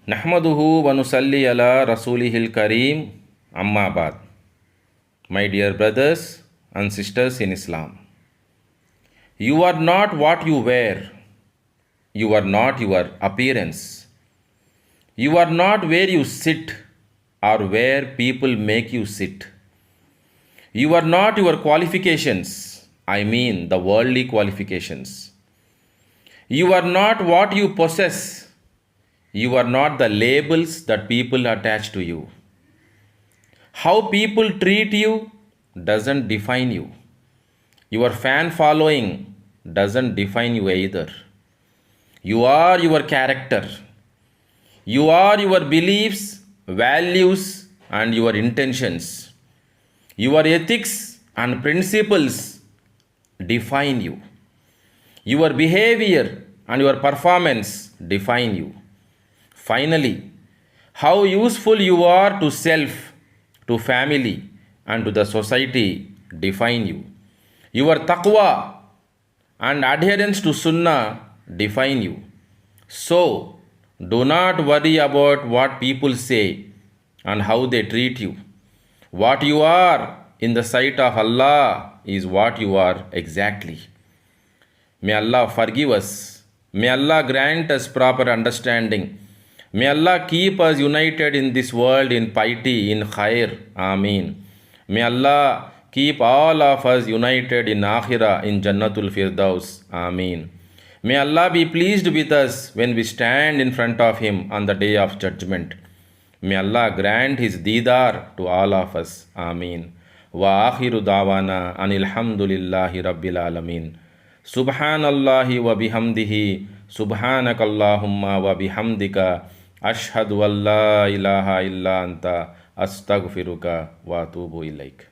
Nahmaduhu wa nusalli ala rasulihil kareem, amma baad. My dear brothers and sisters in Islam, you are not what you wear. You are not your appearance. You are not where you sit or where people make you sit. You are not your qualifications, I mean the worldly qualifications. You are not what you possess. You are not the labels that people attach to you. How people treat you doesn't define you. Your fan following doesn't define you either. You are your character. You are your beliefs, values, and your intentions. Your ethics and principles define you. Your behavior and your performance define you. Finally, how useful you are to self, to family, and to the society define you. Your taqwa and adherence to sunnah define you. So, do not worry about what people say and how they treat you. What you are in the sight of Allah is what you are exactly. May Allah forgive us. May Allah grant us proper understanding. May Allah keep us united in this world in piety, in khair. Ameen. May Allah keep all of us united in Akhirah, in Jannatul Firdaus. Ameen. May Allah be pleased with us when we stand in front of Him on the day of judgment. May Allah grant His Deedar to all of us. Ameen. Wa akhiru dawana anil hamdulillahi rabbil alameen. Subhanallahi wa bihamdihi. Subhanakallahumma wa bihamdika. Ashhadu an la ilaha illa anta astaghfiruka wa atubu ilaik.